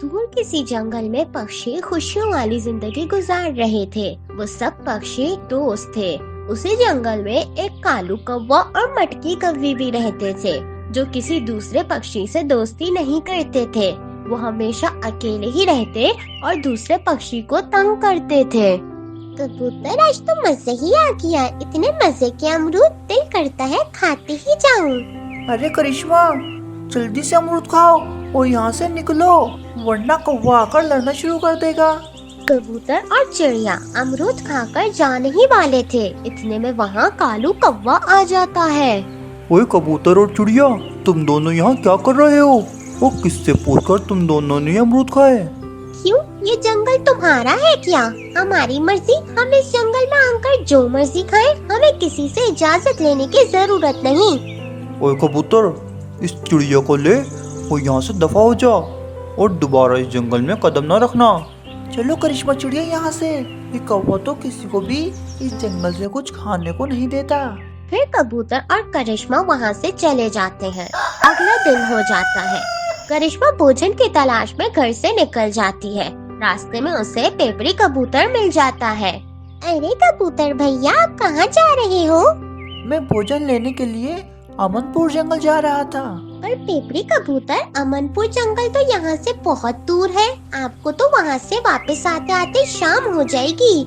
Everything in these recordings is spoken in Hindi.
दूर किसी जंगल में पक्षी खुशियों वाली जिंदगी गुजार रहे थे। वो सब पक्षी दोस्त थे। उसी जंगल में एक कालू कौवा और मटकी कौवी भी रहते थे, जो किसी दूसरे पक्षी से दोस्ती नहीं करते थे। वो हमेशा अकेले ही रहते और दूसरे पक्षी को तंग करते थे। कबूतर, आज तो मजे ही आ गया। इतने मजे के अमरूद, दिल करता है खाते ही जाऊं। अरे करिश्मा, जल्दी से अमरूद खाओ और यहाँ से निकलो, वरना कौवा आकर लड़ना शुरू कर देगा। कबूतर और चिड़िया अमरूद खाकर जाने ही वाले थे। इतने में वहाँ कालू कौवा आ जाता है। ओए कबूतर और चिड़िया, तुम दोनों यहाँ क्या कर रहे हो? वो किससे पूछकर तुम दोनों ने अमरूद खाए? क्यों, ये जंगल तुम्हारा है क्या? हमारी मर्जी, हम इस जंगल में आकर जो मर्जी खाएं। हमें किसी से इजाजत लेने की जरूरत नहीं। ओए कबूतर, इस चिड़िया को ले और यहाँ से दफा हो जा और दोबारा इस जंगल में कदम न रखना। चलो करिश्मा चिड़िया, यहाँ से। ये कौवा तो किसी को भी इस जंगल से कुछ खाने को नहीं देता। फिर कबूतर और करिश्मा वहाँ से चले जाते हैं। अगला दिन हो जाता है। करिश्मा भोजन की तलाश में घर से निकल जाती है। रास्ते में उसे पेपरी कबूतर मिल जाता है। अरे कबूतर भैया, आप कहाँ जा रहे हो? मैं भोजन लेने के लिए अमनपुर जंगल जा रहा था। पर पेपरी कबूतर, अमनपुर जंगल तो यहाँ से बहुत दूर है। आपको तो वहाँ से वापस आते आते शाम हो जाएगी।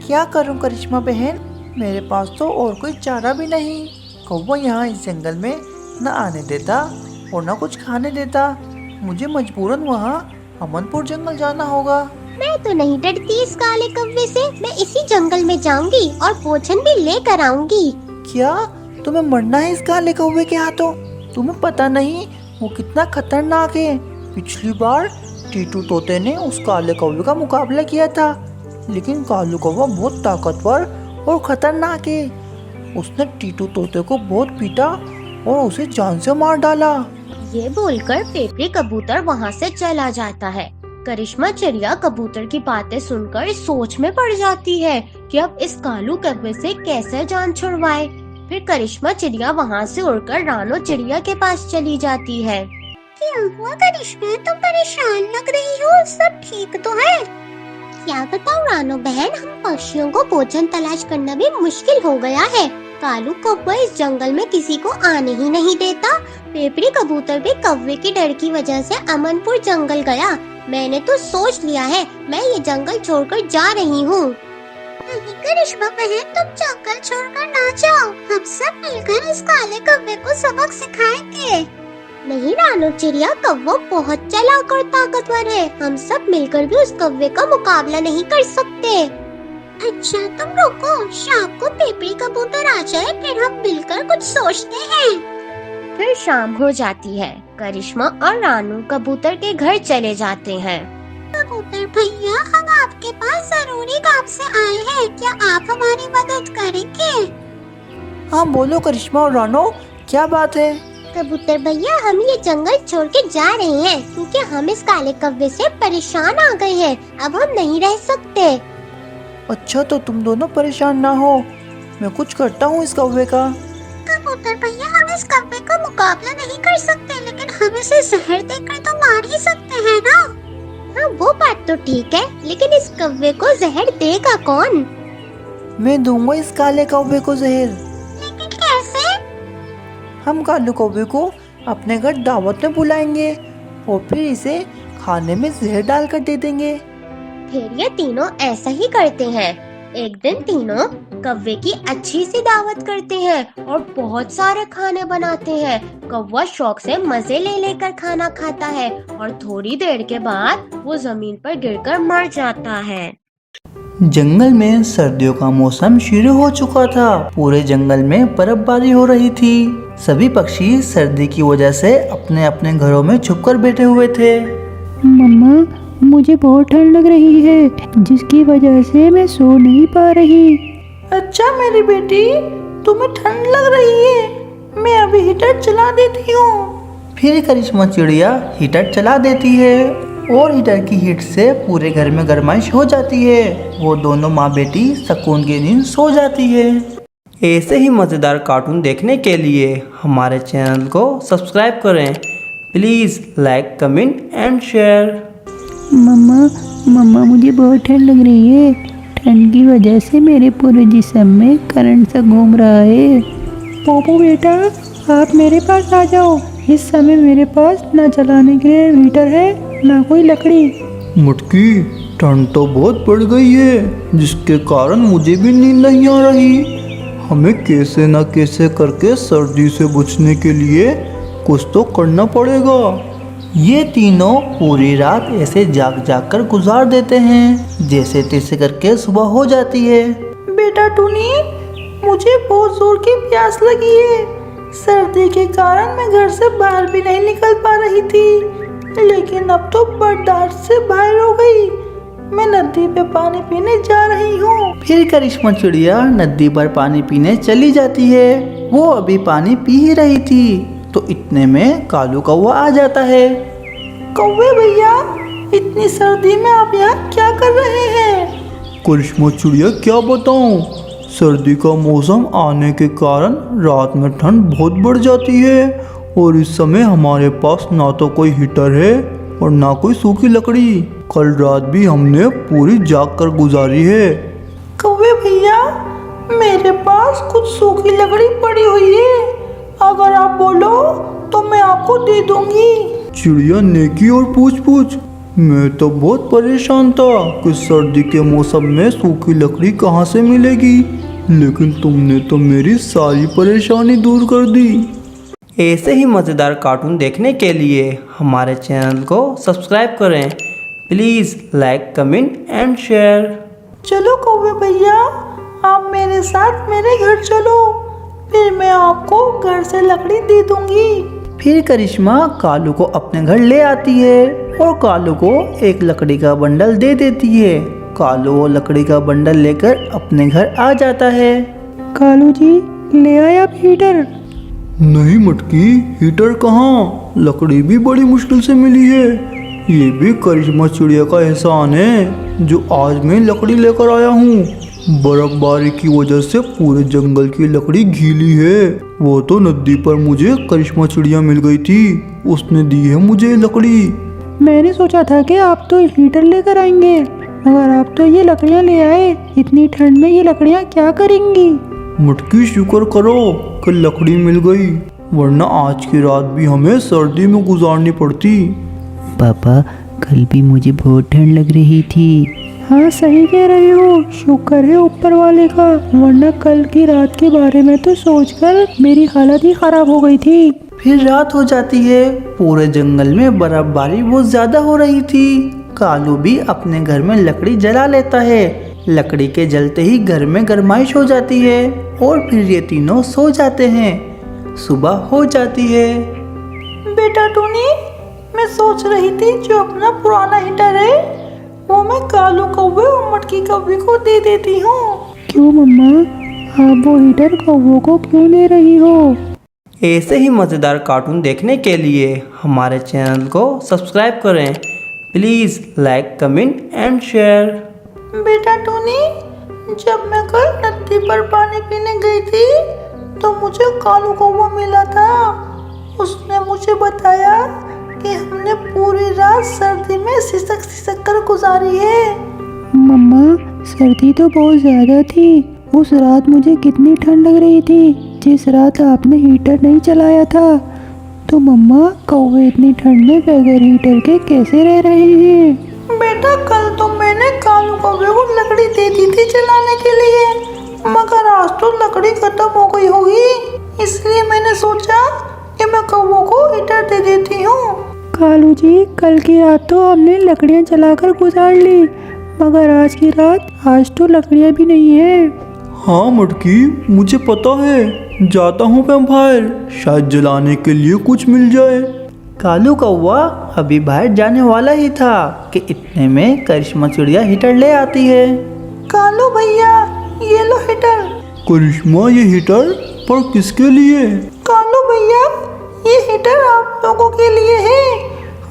क्या करूं करिश्मा बहन, मेरे पास तो और कोई चारा भी नहीं। कौवा यहाँ इस जंगल में न आने देता और न कुछ खाने देता। मुझे मजबूरन वहाँ अमनपुर जंगल जाना होगा। मैं तो नहीं डरती इस काले कौवे से। मैं इसी जंगल में जाऊंगी और भोजन भी लेकर आऊंगी। क्या तुम्हें मरना है इस काले कौवे के हाथों? तुम्हें पता नहीं वो कितना खतरनाक है। पिछली बार टीटू तोते ने उस काले कौवे का मुकाबला किया था, लेकिन कालू कौवा बहुत ताकतवर और खतरनाक है। उसने टीटू तोते को बहुत पीटा और उसे जान से मार डाला। ये बोलकर पेपरी कबूतर वहाँ से चला जाता है। करिश्मा चिड़िया कबूतर की बातें सुनकर सोच में पड़ जाती है कि अब इस कालू कौवे से कैसे जान छुड़वाए। फिर करिश्मा चिड़िया वहाँ से उड़कर रानो चिड़िया के पास चली जाती है। क्या हुआ करिश्मा, तुम परेशान लग रही हो? सब ठीक तो है? क्या बताऊं रानो बहन, हम पक्षियों को भोजन तलाश करना भी मुश्किल हो गया है। कालू कौवा इस जंगल में किसी को आने ही नहीं देता। पेपरी कबूतर भी कौवे की डर की वजह से अमनपुर जंगल गया। मैंने तो सोच लिया है, मैं ये जंगल छोड़कर जा रही हूँ। नहीं करिश्मा बहन, तुम जंगल छोड़कर ना जाओ। हम सब मिलकर इस काले कौवे को सबक सिखाएंगे। नहीं रानो चिड़िया, कौवा बहुत चालाक और ताकतवर है। हम सब मिलकर भी उस कौवे का मुकाबला नहीं कर सकते। अच्छा तुम रुको, शाम को पेपरी कबूतर आ जाए, फिर हम मिलकर कुछ सोचते हैं। फिर शाम हो जाती है। करिश्मा और रानू कबूतर के घर चले जाते हैं। कबूतर भैया, हम आपके पास जरूरी काम से आए हैं। क्या आप हमारी मदद करेंगे? हाँ बोलो करिश्मा और रानो, क्या बात है? कबूतर भैया, हम ये जंगल छोड़ के जा रहे हैं क्योंकि हम इस काले कौवे से परेशान आ गए हैं। अब हम नहीं रह सकते। अच्छा तो तुम दोनों परेशान ना हो, मैं कुछ करता हूँ इस कौवे का। कबूतर भैया, हम इस कौवे का मुकाबला नहीं कर सकते, लेकिन हम इसे जहर देकर तो मार ही सकते हैं ना? हाँ वो बात तो ठीक है, लेकिन इस कौवे को जहर देगा कौन? मैं दूंगा इस काले कौवे को जहर। लेकिन कैसे? हम काले कौवे को अपने घर दावत में बुलाएंगे और फिर इसे खाने में जहर डालकर दे देंगे। फिर ये तीनों ऐसा ही करते हैं। एक दिन तीनों कौवे की अच्छी सी दावत करते हैं और बहुत सारे खाने बनाते हैं। कौवा शौक से मजे ले लेकर खाना खाता है और थोड़ी देर के बाद वो जमीन पर गिरकर मर जाता है। जंगल में सर्दियों का मौसम शुरू हो चुका था। पूरे जंगल में बर्फबारी हो रही थी। सभी पक्षी सर्दी की वजह से अपने अपने घरों में छुपकर बैठे हुए थे। मम्मा, मुझे बहुत ठंड लग रही है, जिसकी वजह से मैं सो नहीं पा रही। अच्छा मेरी बेटी, तुम्हें ठंड लग रही है, मैं अभी हीटर चला देती हूँ। फिर करिश्मा चिड़िया हीटर चला देती है और हीटर की हीट से पूरे घर में गर्माइश हो जाती है। वो दोनों माँ बेटी सुकून की नींद सो जाती है। ऐसे ही मज़ेदार कार्टून देखने के लिए हमारे चैनल को सब्सक्राइब करें। Please like, comment and share. मम्मा मम्मा मुझे बहुत ठंड लग रही है। ठंड की वजह से मेरे पूरे जिस्म में करंट सा घूम रहा है। पोपो बेटा, आप मेरे पास आ जाओ। इस समय मेरे पास ना चलाने के लिए हीटर है ना कोई लकड़ी। मुटकी, ठंड तो बहुत बढ़ गई है जिसके कारण मुझे भी नींद नहीं आ रही। हमें कैसे न कैसे करके सर्दी से बचने के लिए कुछ तो करना पड़ेगा। ये तीनों पूरी रात ऐसे जाग जाग कर गुजार देते हैं, जैसे तैसे करके सुबह हो जाती है। बेटा टूनी, मुझे बहुत जोर की प्यास लगी है। सर्दी के कारण मैं घर से बाहर भी नहीं निकल पा रही थी, लेकिन अब तो बर्दाश्त से बाहर हो गई। मैं नदी पे पानी पीने जा रही हूँ। फिर करिश्मा चिड़िया नदी पर पानी पीने चली जाती है। वो अभी पानी पी ही रही थी तो इतने में कालू कौवा आ जाता है। कौवे भैया, इतनी सर्दी में आप यहाँ क्या कर रहे हैं? करिश्मा चिड़िया, क्या बताऊँ, सर्दी का मौसम आने के कारण रात में ठंड बहुत बढ़ जाती है और इस समय हमारे पास ना तो कोई हीटर है और ना कोई सूखी लकड़ी। कल रात भी हमने पूरी जाग कर गुजारी है। कौवे भैया, मेरे पास कुछ सूखी लकड़ी पड़ी हुई है, अगर आप बोलो तो मैं आपको दे दूंगी। चिड़िया नेकी और पूछ मैं तो बहुत परेशान था कि सर्दी के मौसम में सूखी लकड़ी कहाँ से मिलेगी, लेकिन तुमने तो मेरी सारी परेशानी दूर कर दी। ऐसे ही मज़ेदार कार्टून देखने के लिए हमारे चैनल को सब्सक्राइब करें। Please like, comment and share. चलो कौवे भैया, आप मेरे साथ मेरे घर चलो, फिर मैं आपको घर से लकड़ी दे दूंगी। फिर करिश्मा कालू को अपने घर ले आती है और कालू को एक लकड़ी का बंडल दे देती है। कालू वो लकड़ी का बंडल लेकर अपने घर आ जाता है। कालू जी, ले आए आप हीटर? नहीं मटकी, हीटर कहाँ, लकड़ी भी बड़ी मुश्किल से मिली है। ये भी करिश्मा चिड़िया का एहसान है जो आज मैं लकड़ी लेकर आया हूँ। बर्फबारी की वजह से पूरे जंगल की लकड़ी गीली है। वो तो नदी पर मुझे करिश्मा चिड़िया मिल गई थी, उसने दी है मुझे लकड़ी। मैंने सोचा था कि आप तो हीटर लेकर आएंगे, मगर आप तो ये लकड़ियाँ ले आए। इतनी ठंड में ये लकड़ियाँ क्या करेंगी? मटकी, शुक्र करो कि लकड़ी मिल गई, वरना आज की रात भी हमें सर्दी में गुजारनी पड़ती। पापा, कल भी मुझे बहुत ठंड लग रही थी। हाँ, सही कह रहे हो, शुक्र है ऊपर वाले का, वरना कल की रात के बारे में तो सोचकर मेरी हालत ही खराब हो गई थी। फिर रात हो जाती है। पूरे जंगल में बर्फबारी बहुत ज्यादा हो रही थी। कालू भी अपने घर में लकड़ी जला लेता है। लकड़ी के जलते ही घर में गर्माइश हो जाती है और फिर ये तीनों सो जाते हैं। सुबह हो जाती है। बेटा टूनी, मैं सोच रही थी जो अपना पुराना हीटर है वो मैं कालू कौवे और मटकी कौवे को दे देती हूँ। क्यों मम्मा, आप वो हीटर कौवों को क्यों दे रही हो? ऐसे ही मज़ेदार कार्टून देखने के लिए हमारे चैनल को सब्सक्राइब करें। Please like, comment and share. बेटा टूनी, जब मैं कल नदी पर पानी पीने गई थी तो मुझे कालू कौवा मिला था। उसने मुझे बताया कि हमने पूरी रात सर्दी में सिसक सिसक कर गुजारी है। मम्मा, सर्दी तो बहुत ज़्यादा थी। उस रात मुझे कितनी ठंड लग रही थी जिस रात आपने हीटर नहीं चलाया था। तो मम्मा, कौवे इतनी ठंड में बगैर हीटर के कैसे रह रहे हैं? बेटा, कल तो मैंने कालू कौवे को लकड़ी दे दी थी जलाने के लिए, मगर आज तो लकड़ी खत्म हो गई होगी, इसलिए मैंने सोचा कि मैं कौवों को हीटर दे देती हूँ। कालू जी, कल की रात तो हमने लकड़ियाँ जलाकर गुजार ली, मगर आज की रात, आज तो लकड़ियाँ भी नहीं है। हाँ मटकी, मुझे पता है, जाता हूँ मैं बाहर, शायद जलाने के लिए कुछ मिल जाए। कालू कौवा अभी बाहर जाने वाला ही था कि इतने में करिश्मा चिड़िया हीटर ले आती है। कालू भैया, ये लो हीटर। करिश्मा, ये हीटर पर किसके लिए? कालू भैया, ये हीटर आप लोगों के लिए है।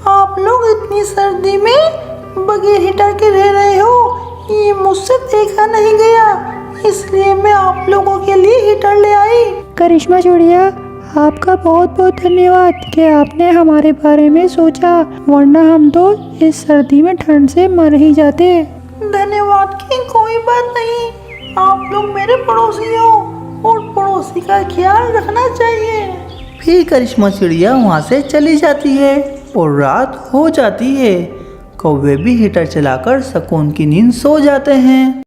आप लोग इतनी सर्दी में बगैर हीटर के रह रहे हो, ये मुझसे देखा नहीं गया, इसलिए मैं आप लोगों के लिए हीटर ले आई। करिश्मा चिड़िया, आपका बहुत बहुत धन्यवाद कि आपने हमारे बारे में सोचा, वरना हम तो इस सर्दी में ठंड से मर ही जाते। धन्यवाद की कोई बात नहीं, आप लोग मेरे पड़ोसी हो और पड़ोसी का ख्याल रखना चाहिए। फिर करिश्मा चिड़िया वहाँ से चली जाती है और रात हो जाती है। कौवे भी हीटर चलाकर सुकून की नींद सो जाते हैं।